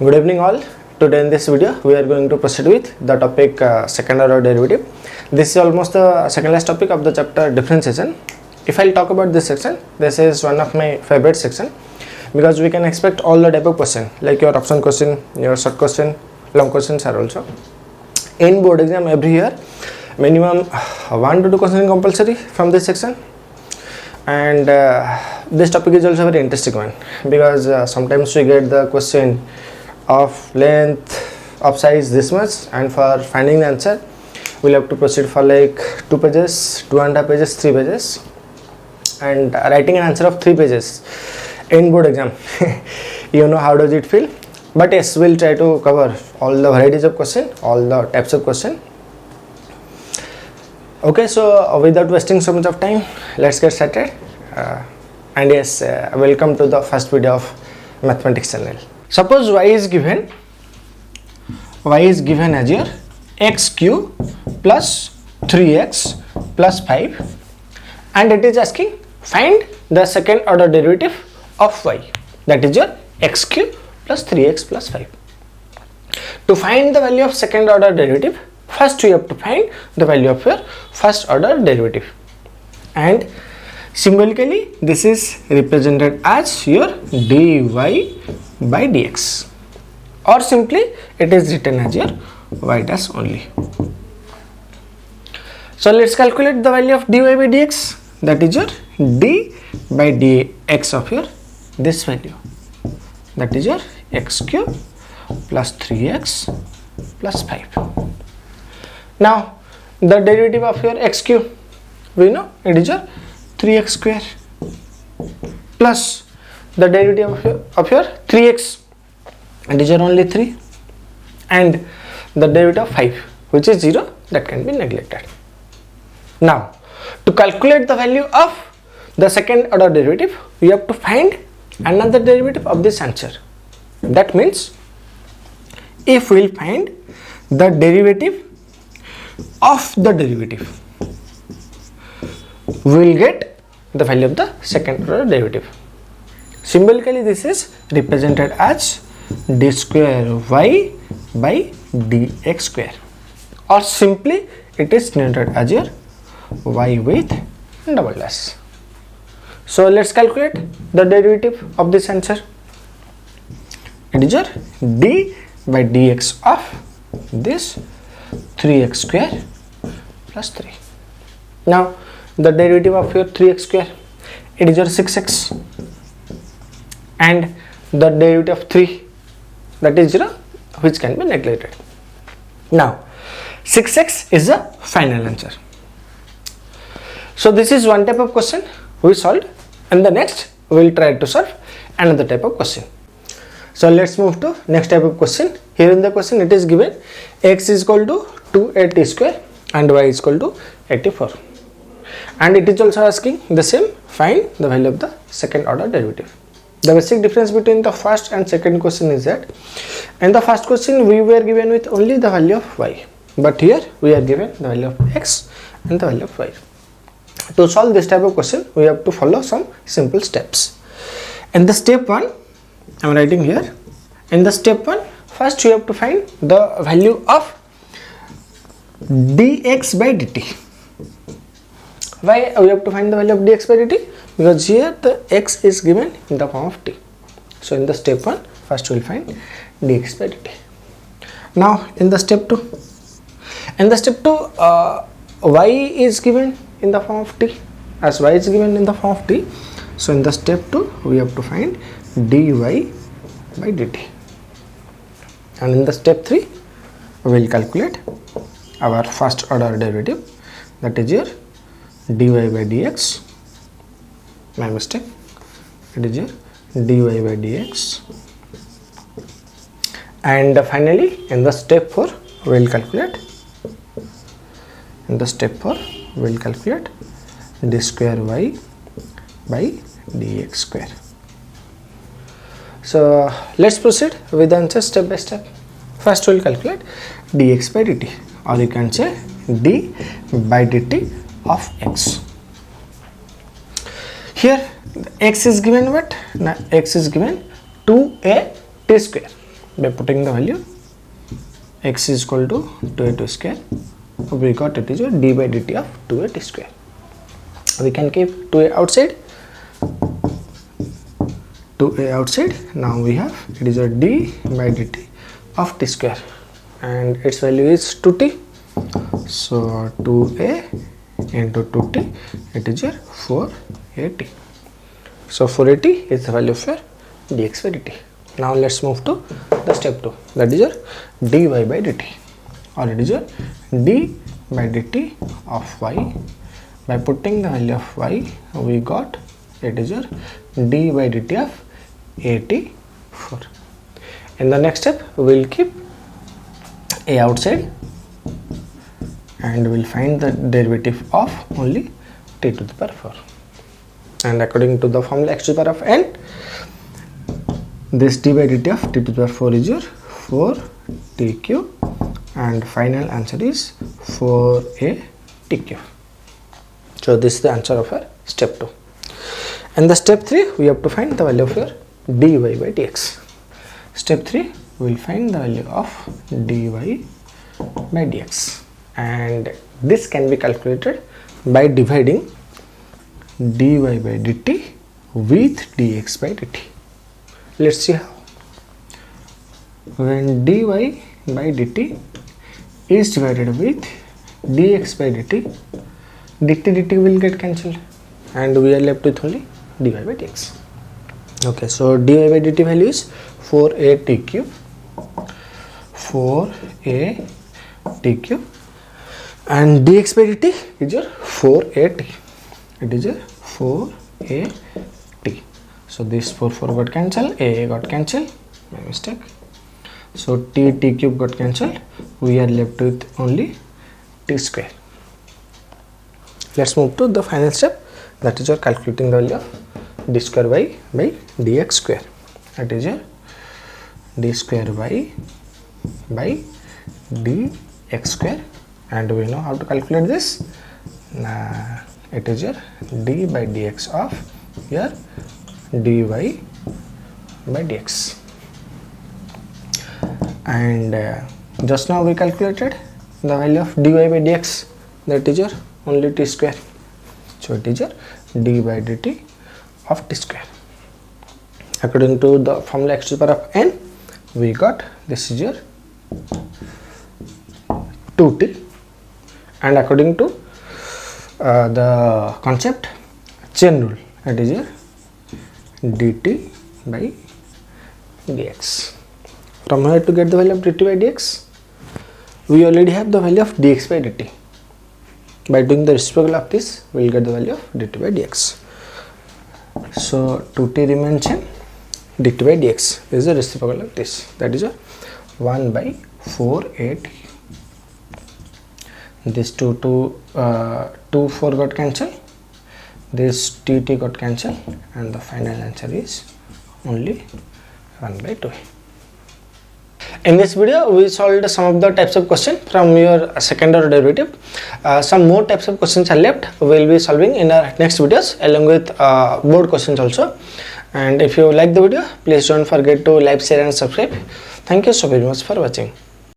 Good evening all. Today in this video we are going to proceed with the topic second order derivative. This is almost the second last topic of the chapter differentiation. If I'll talk about this section, this is one of my favorite section because we can expect all the type of question like your option question, your short question, long questions are also. In board exam every year minimum 1 to 2 questions compulsory from this section, and this topic is also very interesting one because sometimes we get the question of length of size this much, and for finding the answer we'll have to proceed for like 2 pages, 2.5 pages, 3 pages, and writing an answer of 3 pages in board exam. You know how does it feel, but yes, we'll try to cover all the varieties of question, all the types of question. Okay, so without wasting so much of time, let's get started. And yes, welcome to the first video of mathematics channel. Suppose y is given as your x cube plus 3x plus 5, and it is asking find the second order derivative of y, that is your x cube plus 3x plus 5. To find the value of second order derivative, first you have to find the value of your first order derivative, and symbolically this is represented as your dy by dx, or simply it is written as your y dash only. So let's calculate the value of dy by dx, that is your d by dx of your this value, that is your x cube plus 3x plus 5. Now the derivative of your x cube, we know it is your 3x square plus the derivative of your 3x, and is your only 3, and the derivative of 5 which is 0, that can be neglected. Now to calculate the value of the second order derivative, we have to find another derivative of this answer. That means if we will find the derivative of the derivative, we will get the value of the second order derivative. Symbolically this is represented as d square y by dx square, or simply it is denoted as your y with double dash. So let's calculate the derivative of this answer. It is your d by dx of this 3x square plus 3. Now the derivative of your 3x square, it is your 6x, and the derivative of 3, that is 0, which can be neglected. Now 6x is the final answer. So this is one type of question we solved, and the next we will try to solve another type of question. So let's move to next type of question. Here in the question it is given x is equal to 280 square and y is equal to 84, and it is also asking the same, find the value of the second order derivative. The basic difference between the first and second question is that in the first question we were given with only the value of y, but here we are given the value of x and the value of y. To solve this type of question, we have to follow some simple steps. In the step 1, I am writing here, in the step 1, first you have to find the value of dx by dt. Why we have to find the value of dx by dt? Because here the x is given in the form of t. So in the step 1, first we will find dx by dt. Now in the step 2, y is given in the form of t, as y is given in the form of t. So in the step 2, we have to find dy by dt, and in the step 3, we will calculate our first order derivative, that is your dy by dx, my mistake, it is your dy by dx, and finally in the step 4 we will calculate, d square y by dx square. So let's proceed with the answer step by step. First we will calculate dx by dt, or you can say d by dt of x. Here x is given what? Now x is given 2a t square. by putting the value x is equal to 2a t square, we got it is your d by dt of 2a t square. We can keep 2a outside, 2a outside. Now we have it is a d by dt of t square, and its value is 2t. So 2a into 2t, it is your 4at. So 4at is the value of your dx by dt. Now let's move to the step 2, that is your dy by dt, or it is your d by dt of y. By putting the value of y, we got it is your d by dt of 84. In the next step, we will keep a outside and we will find the derivative of only t to the power 4. And according to the formula x to the power of n, this d by dt of t to the power 4 is your 4t cube, and final answer is 4a t cube. So this is the answer of our step 2. And the step 3, we have to find the value of your dy by dx. Step 3, we will find the value of dy by dx, and this can be calculated by dividing dy by dt with dx by dt. Let's see how. When dy by dt is divided with dx by dt, dt will get cancelled and we are left with only dy by dx. Okay, so dy by dt value is 4a t cube, 4a t cube, and dx by dt is your 4at. It is your 4at. So this 4 got cancelled, a got cancelled, my mistake. So t cube got cancelled, we are left with only t square. Let's move to the final step, that is your calculating the value of d square y by dx square. That is your d square y by dx square, and we know how to calculate this. It is your d by dx of your dy by dx, and just now we calculated the value of dy by dx, that is your only t square. So it is your d by dt of t square. According to the formula x to the power of n, we got this is your 2t, and according to the concept chain rule, it is your dt by dx. From here to get the value of dt by dx, we already have the value of dx by dt. By doing the reciprocal of this, we will get the value of dt by dx. So 2t remains in, dt by dx is the reciprocal of this, that is a 1 by 4at. This 2 4 got cancelled, this t got cancelled, and the final answer is only 1 by 2. In this video, we solved some of the types of question from your second order derivative. Some more types of questions are left. We will be solving in our next videos along with board questions also. And if you like the video, please don't forget to like, share and subscribe. Thank you so very much for watching.